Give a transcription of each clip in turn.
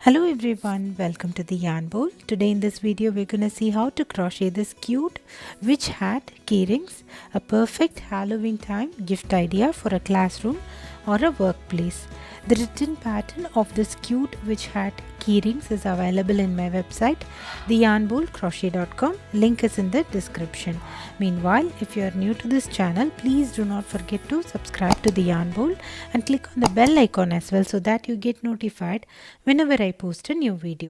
Hello everyone, welcome to the yarn bowl. Today in this video we're going to see how to crochet this cute witch hat keyrings, a perfect Halloween time gift idea for a classroom or a workplace. The written pattern of this cute witch hat keyrings is available in my website theyarnbowlcrochet.com. Link is in the description. Meanwhile, if you are new to this channel, please do not forget to subscribe to the yarn bowl and click on the bell icon as well so that you get notified whenever I post a new video.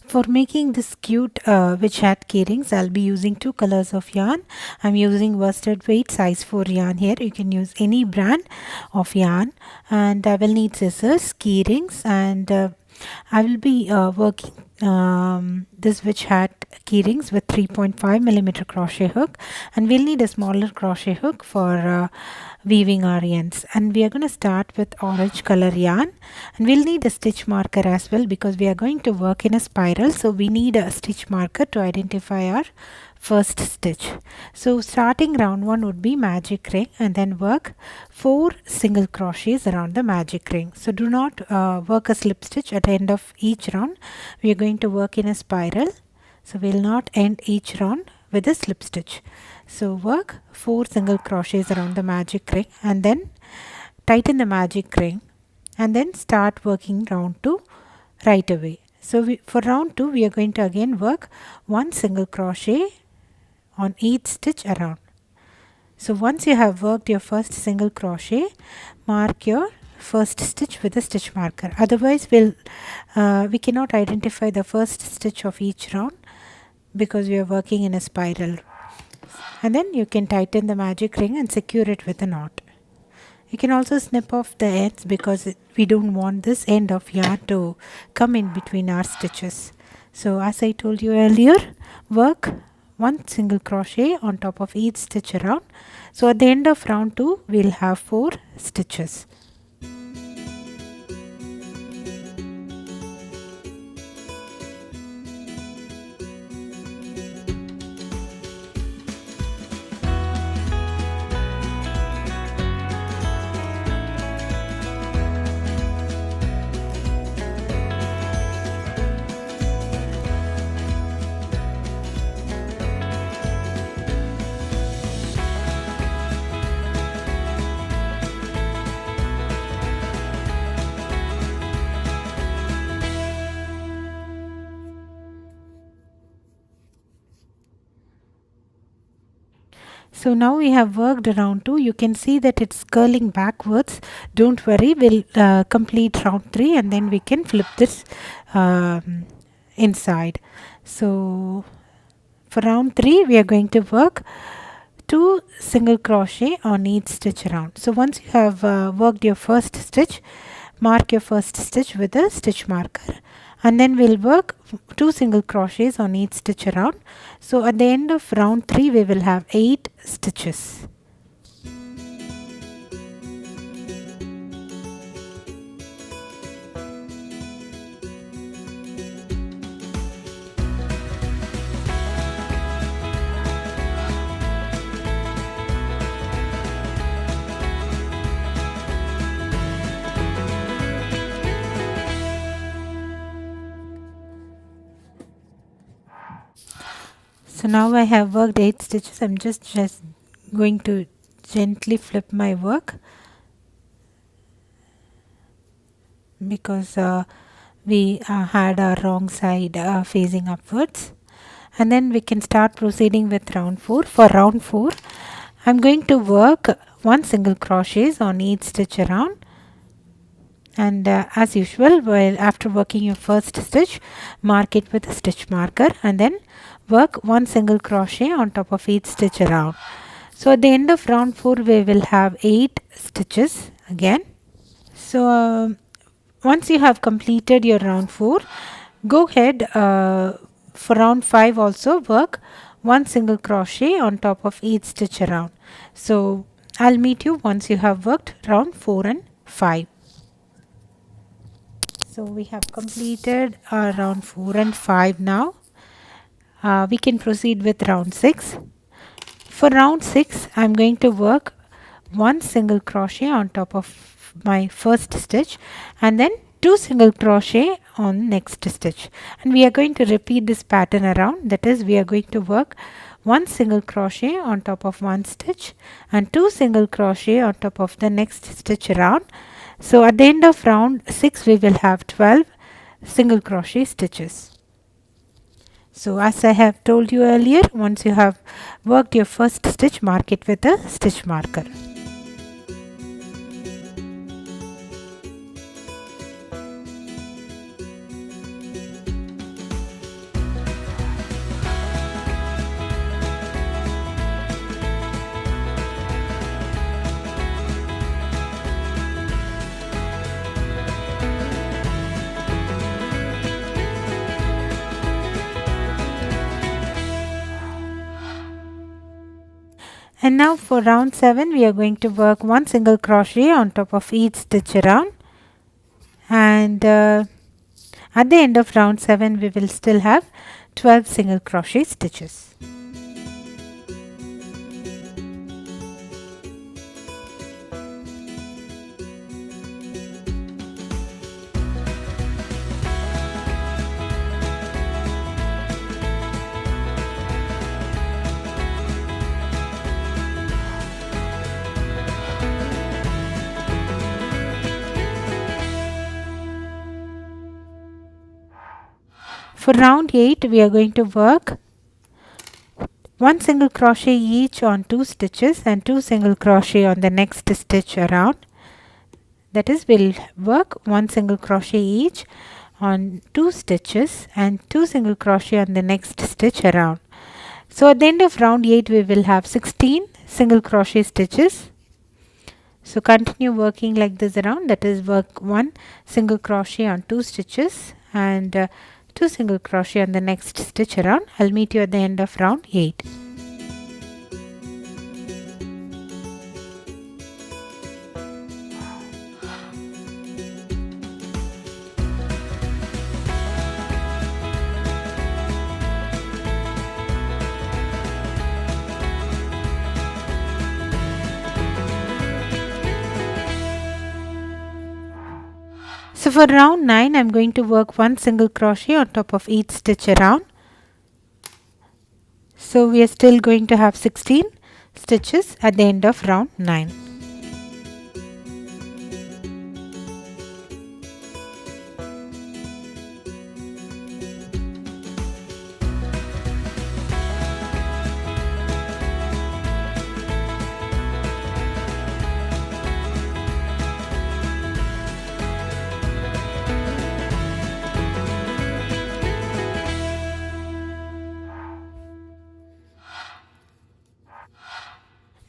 For making this cute witch hat keyrings, I'll be using two colors of yarn. I'm using worsted weight size 4 yarn here. You can use any brand of yarn, and I will need scissors, keyrings, and I will be working this witch hat keyrings with 3.5 millimeter crochet hook, and we'll need a smaller crochet hook for weaving our ends. And we are going to start with orange color yarn, and we'll need a stitch marker as well because we are going to work in a spiral, so we need a stitch marker to identify our first stitch. So starting round 1 would be magic ring, and then work 4 single crochets around the magic ring. So do not work a slip stitch at the end of each round. We are going to work in a spiral, so we'll not end each round with a slip stitch. So work 4 single crochets around the magic ring and then tighten the magic ring, and then start working round 2 right away. So for round 2 we are going to again work 1 single crochet on each stitch around. So once you have worked your first single crochet, mark your first stitch with a stitch marker. Otherwise we cannot identify the first stitch of each round because we are working in a spiral. And then you can tighten the magic ring and secure it with a knot. You can also snip off the ends because we don't want this end of yarn to come in between our stitches. So as I told you earlier, work 1 single crochet on top of each stitch around. So at the end of round 2 we'll have 4 stitches. So now we have worked round 2. You can see that it's curling backwards. Don't worry, we'll complete round 3 and then we can flip this inside. So for round 3 we are going to work 2 single crochet on each stitch around. So once you have worked your first stitch, mark your first stitch with a stitch marker, and then we'll work 2 single crochets on each stitch around. So at the end of round 3 we will have 8 stitches. So now I have worked 8 stitches. I'm just going to gently flip my work because we had our wrong side facing upwards. And then we can start proceeding with round 4. For round 4 I'm going to work 1 single crochets on each stitch around, and as usual, while after working your first stitch, mark it with a stitch marker and then work 1 single crochet on top of each stitch around. So at the end of round 4 we will have 8 stitches again. So once you have completed your round 4, go ahead for round 5 also work 1 single crochet on top of each stitch around. So I'll meet you once you have worked round 4 and 5. So we have completed round 4 and 5 now. We can proceed with round 6. For round 6, I'm going to work one single crochet on top of my first stitch and then 2 single crochet on next stitch, and we are going to repeat this pattern around. That is, we are going to work one single crochet on top of one stitch and 2 single crochet on top of the next stitch around. So at the end of round 6 we will have 12 single crochet stitches. So as I have told you earlier, once you have worked your first stitch, mark it with a stitch marker. And now for round 7 we are going to work one single crochet on top of each stitch around, and at the end of round 7 we will still have 12 single crochet stitches. For round 8 we are going to work one single crochet each on 2 stitches and 2 single crochet on the next stitch around. That is, we'll work one single crochet each on 2 stitches and 2 single crochet on the next stitch around. So at the end of round 8 we will have 16 single crochet stitches. So continue working like this around, that is, work one single crochet on 2 stitches and 2 single crochet on the next stitch around. I'll meet you at the end of round 8. So for round 9 I'm going to work one single crochet on top of each stitch around. So we are still going to have 16 stitches at the end of round 9.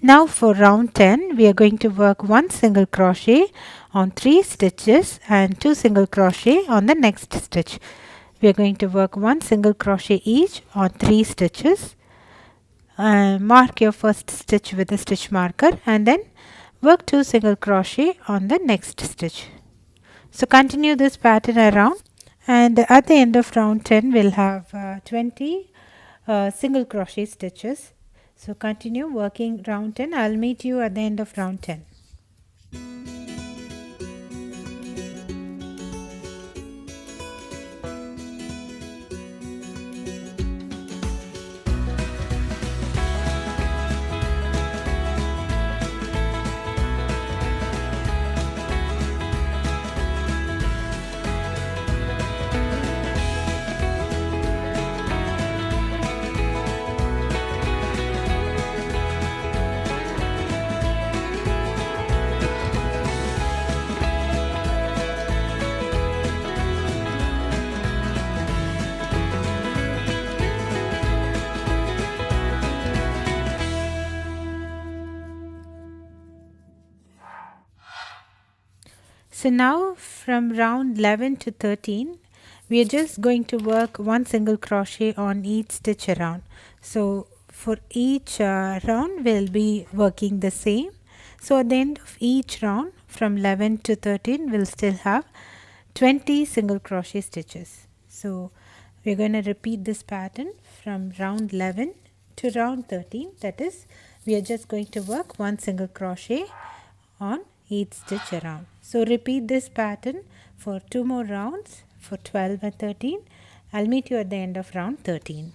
Now for round 10 we are going to work one single crochet on 3 stitches and 2 single crochet on the next stitch. We are going to work one single crochet each on 3 stitches. Mark your first stitch with a stitch marker and then work 2 single crochet on the next stitch. So continue this pattern around, and at the end of round 10 we'll have 20 single crochet stitches. So continue working round 10. I'll meet you at the end of round 10. So now from round 11 to 13 we are just going to work one single crochet on each stitch around. So for each round we'll be working the same. So at the end of each round from 11 to 13 we'll still have 20 single crochet stitches. So we're going to repeat this pattern from round 11 to round 13. That is, we are just going to work one single crochet on each stitch around. So repeat this pattern for 2 more rounds for 12 and 13. I'll meet you at the end of round 13.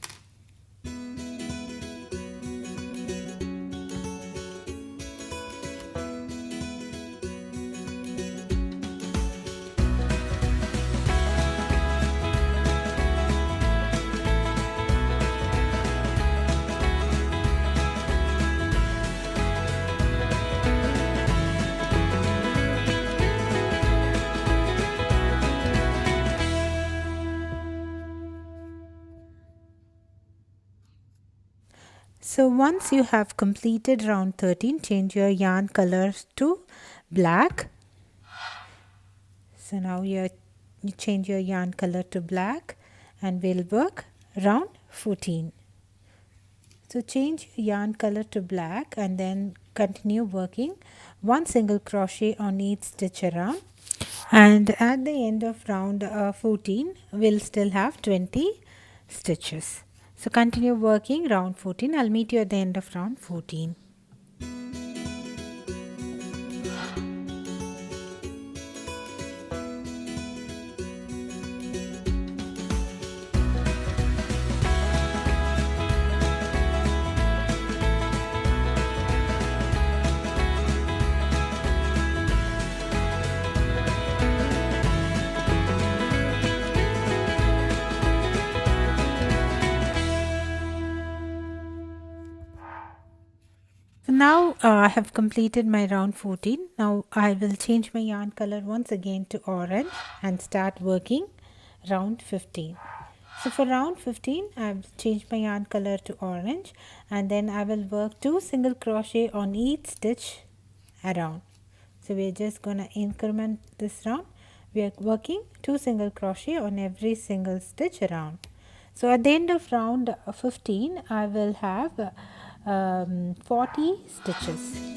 So once you have completed round 13, change your yarn colors to black. So now you change your yarn color to black and we'll work round 14. So change yarn color to black and then continue working one single crochet on each stitch around. And at the end of round 14, we'll still have 20 stitches. So continue working round 14. I'll meet you at the end of round 14. Now I have completed my round 14. Now I will change my yarn color once again to orange and start working round 15. So for round 15 I have changed my yarn color to orange and then I will work 2 single crochet on each stitch around. So we are just going to increment this round. We are working 2 single crochet on every single stitch around. So at the end of round 15 I will have 40 stitches.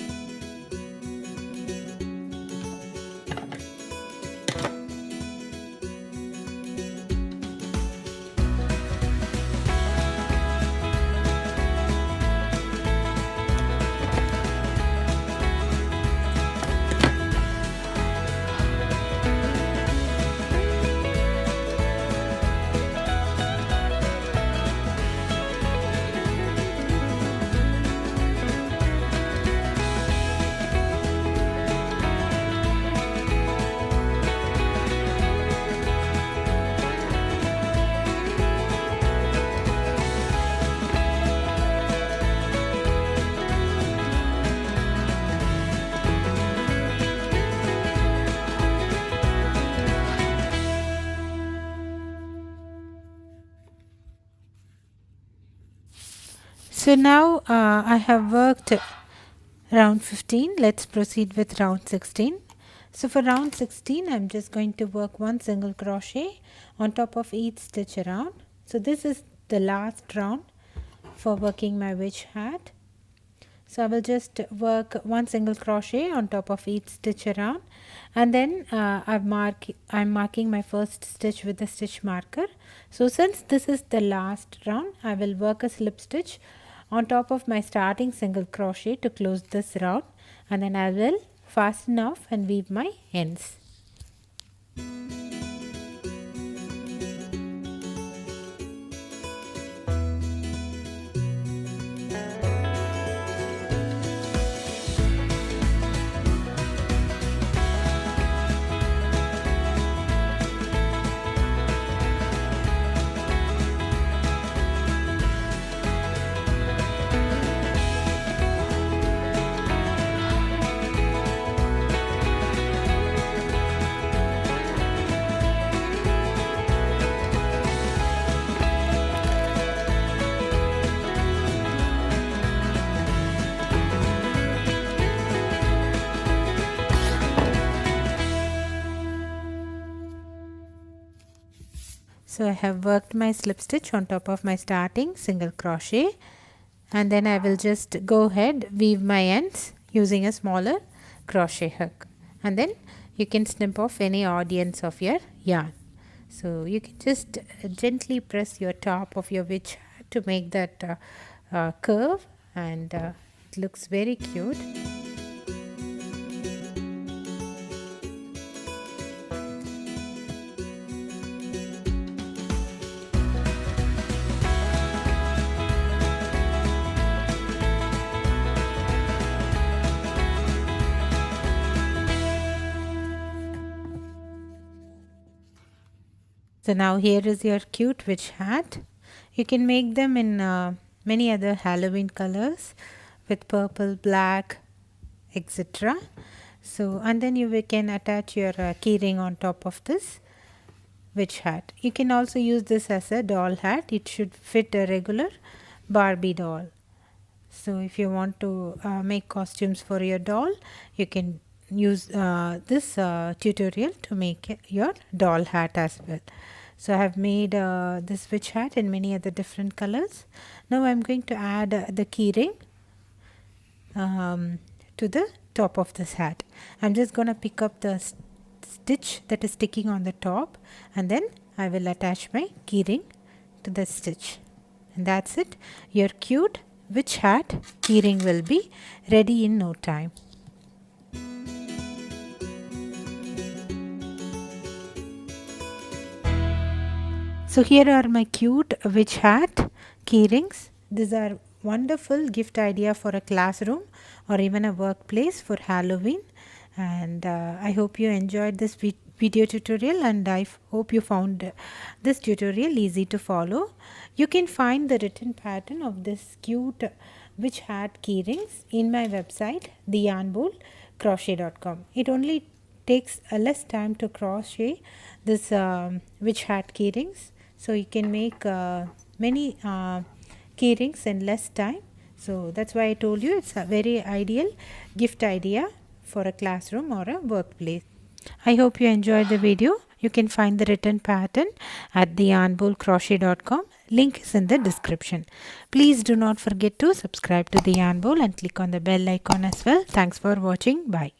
So now I have worked round 15. Let's proceed with round 16. So for round 16 I'm just going to work one single crochet on top of each stitch around. So this is the last round for working my witch hat. So I will just work one single crochet on top of each stitch around and then I'm marking my first stitch with the stitch marker. So since this is the last round, I will work a slip stitch on top of my starting single crochet to close this round and then I will fasten off and weave my ends. So I have worked my slip stitch on top of my starting single crochet and then I will just go ahead weave my ends using a smaller crochet hook and then you can snip off any audience of your yarn. So you can just gently press your top of your witch hat to make that curve, and it looks very cute. So now here is your cute witch hat. You can make them in many other Halloween colors with purple, black, etc. So, and then you can attach your keyring on top of this witch hat. You can also use this as a doll hat. It should fit a regular Barbie doll. So if you want to make costumes for your doll, you can use this tutorial to make your doll hat as well. So I have made this witch hat in many other different colors. Now I'm going to add the keyring to the top of this hat. I'm just going to pick up the stitch that is sticking on the top, and then I will attach my keyring to the stitch, and that's it. Your cute witch hat keyring will be ready in no time. So here are my cute witch hat keyrings. These are wonderful gift idea for a classroom or even a workplace for Halloween. And I hope you enjoyed this video tutorial, and I hope you found this tutorial easy to follow. You can find the written pattern of this cute witch hat keyrings in my website, theyarnbowlcrochet.com. It only takes less time to crochet this witch hat keyrings, so you can make many keyrings in less time. So that's why I told you it's a very ideal gift idea for a classroom or a workplace. I hope you enjoyed the video. You can find the written pattern at theyarnbowlcrochet.com. Link is in the description. Please do not forget to subscribe to the Yarn Bowl and click on the bell icon as well. Thanks for watching. Bye.